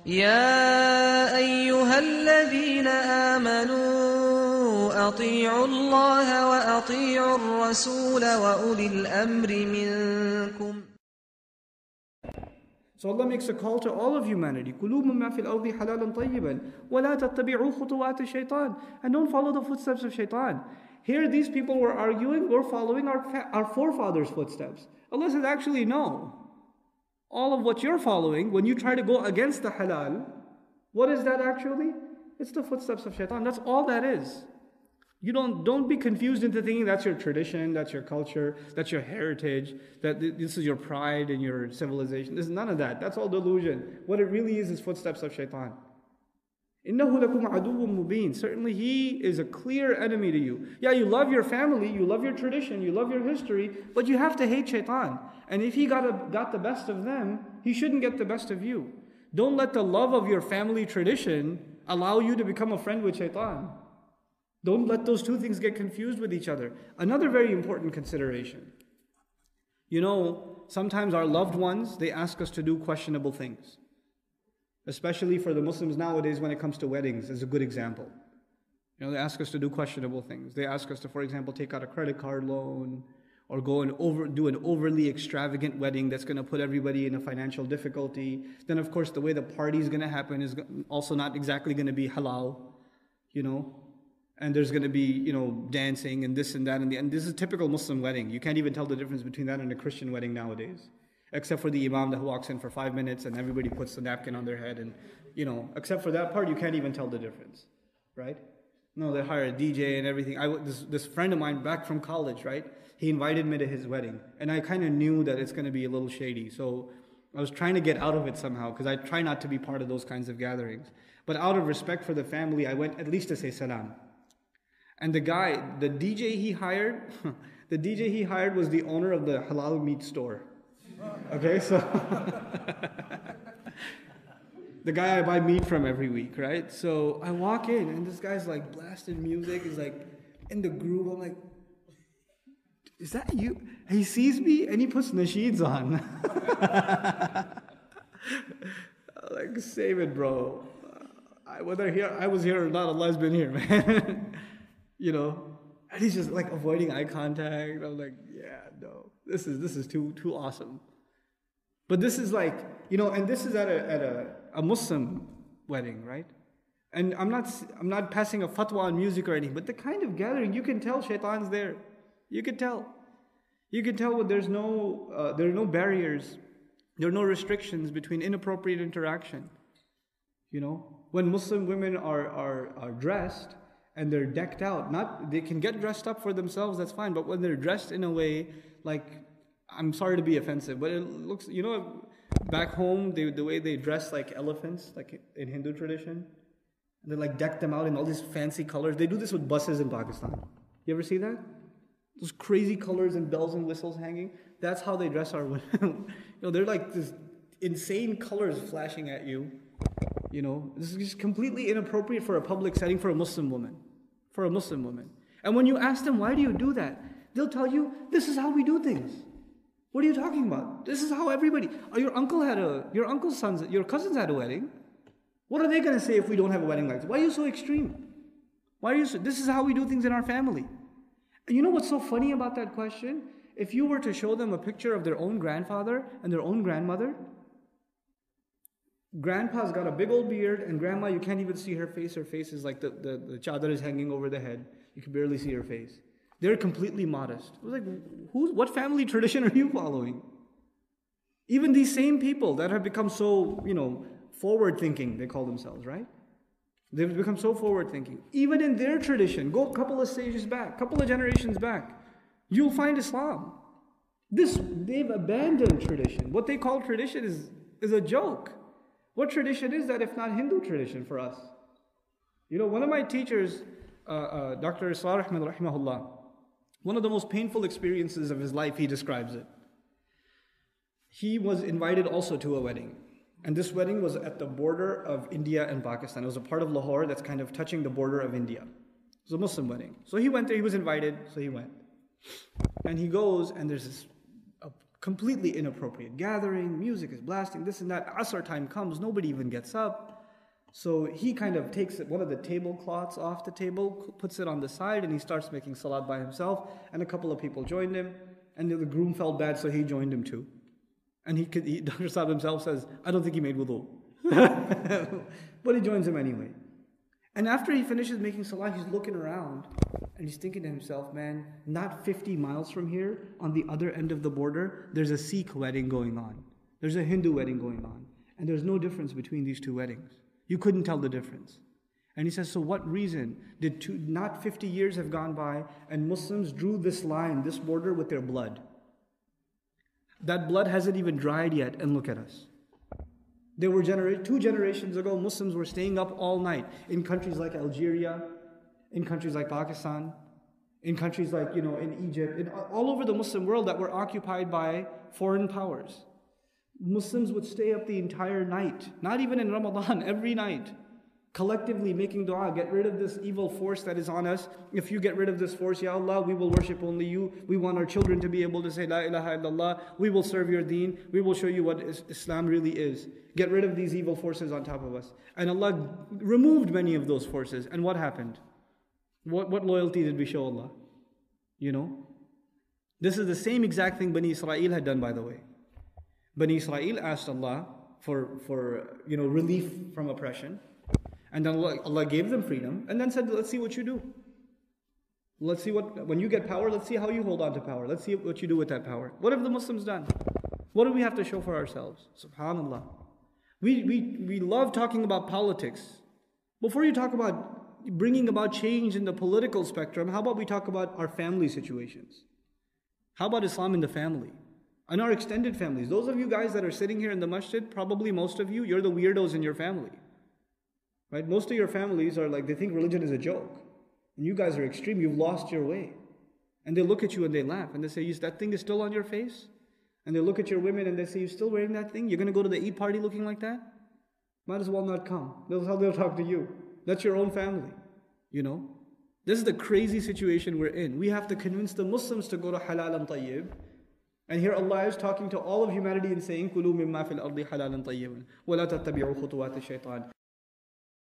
يا أيها الذين آمنوا أطيعوا الله وأطيعوا الرسول وأولي الأمر منكم. So Allah makes a call to all of humanity. كُلُوا مِمَّا فِي الْأَرْضِ حَلَالًا طَيِّبًا وَلَا تَتَّبِعُوا خُطُوَاتِ الشَّيْطَانِ. And don't follow the footsteps of shaitan. Here these people were arguing, we're following our forefathers' footsteps. Allah says, actually no. All of what you're following, when you try to go against the halal, what is that actually? It's the footsteps of shaitan. That's all that is. You don't be confused into thinking that's your tradition, that's your culture, that's your heritage, that this is your pride and your civilization. There's none of that. That's all delusion. What it really is footsteps of shaitan. إِنَّهُ لَكُمْ عَدُوٌّ مُبِينٌ. Certainly he is a clear enemy to you. Yeah, you love your family, you love your tradition, you love your history, but you have to hate shaitan. And if he got the best of them, he shouldn't get the best of you. Don't let the love of your family tradition allow you to become a friend with shaitan. Don't let those two things get confused with each other. Another very important consideration. You know, sometimes our loved ones, they ask us to do questionable things. Especially for the Muslims nowadays when it comes to weddings, is a good example. You know, they ask us to do questionable things. They ask us to, for example, take out a credit card loan, or go and do an overly extravagant wedding that's going to put everybody in a financial difficulty. Then of course the way the party is going to happen is also not exactly going to be halal, you know. And there's going to be, you know, dancing and this and that. And this is a typical Muslim wedding. You can't even tell the difference between that and a Christian wedding nowadays. Except for the imam that walks in for 5 minutes and everybody puts the napkin on their head. And, you know, except for that part, you can't even tell the difference, right? No, they hire a DJ and everything. This friend of mine back from college, right? He invited me to his wedding. And I kind of knew that it's going to be a little shady. So I was trying to get out of it somehow because I try not to be part of those kinds of gatherings. But out of respect for the family, I went at least to say salam. And the DJ he hired was the owner of the halal meat store. Okay, so the guy I buy meat from every week, right? So I walk in and this guy's like blasting music, he's like in the groove. I'm like, is that you? He sees me and he puts nasheeds on. I'm like, save it, bro. I was here or not, Allah's been here, man. You know, and he's just like avoiding eye contact. I'm like, yeah, no, this is too awesome. But this is like, you know, and this is at a Muslim wedding, right? And I'm not passing a fatwa on music or anything, but the kind of gathering, you can tell shaitan's there. You can tell there are no barriers, there are no restrictions between inappropriate interaction. You know, when Muslim women are dressed and they're decked out, they can get dressed up for themselves, that's fine, but when they're dressed in a way, like, I'm sorry to be offensive, but it looks, you know, back home, the way they dress like elephants, like in Hindu tradition, they like deck them out in all these fancy colors. They do this with buses in Pakistan. You ever see that? Those crazy colors and bells and whistles hanging. That's how they dress our women. You know, they're like this insane colors flashing at you. You know, this is just completely inappropriate for a public setting for a Muslim woman. For a Muslim woman. And when you ask them, why do you do that? They'll tell you, this is how we do things. What are you talking about? This is how everybody... your cousins had a wedding. What are they going to say if we don't have a wedding like this? Why are you so extreme? This is how we do things in our family. And you know what's so funny about that question? If you were to show them a picture of their own grandfather and their own grandmother, Grandpa's got a big old beard, and Grandma, you can't even see her face. Her face is like the chadar is hanging over the head. You can barely see her face. They're completely modest. I was like, what family tradition are you following? Even these same people that have become so, you know, forward-thinking, they call themselves, right? They've become so forward-thinking. Even in their tradition, go a couple of stages back, couple of generations back, you'll find Islam. They've abandoned tradition. What they call tradition is a joke. What tradition is that if not Hindu tradition for us? You know, one of my teachers, Dr. Islah rahimahullah, one of the most painful experiences of his life, he describes it. He was invited also to a wedding. And this wedding was at the border of India and Pakistan. It was a part of Lahore that's kind of touching the border of India. It was a Muslim wedding. So he went there, he was invited, so he went. And he goes, and there's a Completely inappropriate gathering, music is blasting, this and that. Asr time comes, nobody even gets up. So he kind of takes one of the tablecloths off the table, puts it on the side, and he starts making salat by himself. And a couple of people joined him. And the groom felt bad, so he joined him too. And Dr. Saab himself says, I don't think he made wudu. But he joins him anyway. And after he finishes making salah, he's looking around and he's thinking to himself, man, not 50 miles from here, on the other end of the border, there's a Sikh wedding going on. There's a Hindu wedding going on. And there's no difference between these two weddings. You couldn't tell the difference. And he says, so what reason did not 50 years have gone by and Muslims drew this line, this border with their blood? That blood hasn't even dried yet, and look at us. There were 2 generations ago, Muslims were staying up all night in countries like Algeria, in countries like Pakistan, in countries like, in Egypt, all over the Muslim world that were occupied by foreign powers. Muslims would stay up the entire night, not even in Ramadan, every night, collectively making dua, get rid of this evil force that is on us. If you get rid of this force, Ya Allah, we will worship only you. We want our children to be able to say La ilaha illallah. We will serve your deen. We will show you what Islam really is. Get rid of these evil forces on top of us. And Allah removed many of those forces. And what happened? What loyalty did we show Allah? This is the same exact thing Bani Israel had done, by the way. Bani Israel asked Allah for relief from oppression. And then Allah gave them freedom and then said, let's see what you do. Let's see when you get power, let's see how you hold on to power. Let's see what you do with that power. What have the Muslims done? What do we have to show for ourselves? SubhanAllah. We love talking about politics. Before you talk about bringing about change in the political spectrum, how about we talk about our family situations? How about Islam in the family? And our extended families. Those of you guys that are sitting here in the masjid, probably most of you, you're the weirdos in your family. Right? Most of your families are like, they think religion is a joke. And you guys are extreme, you've lost your way. And they look at you and they laugh and they say, that thing is still on your face? And they look at your women and they say, you're still wearing that thing? You're going to go to the Eid party looking like that? Might as well not come. That's how they'll talk to you. That's your own family. This is the crazy situation we're in. We have to convince the Muslims to go to halal and tayyib. And here Allah is talking to all of humanity and saying, كُلُوا مِمَّا فِي الْأَرْضِ حَلَالًا طَيِّبًا وَلَا تَتَّبِعُوا خُطُوَاتِ الشَّيْطَانِ.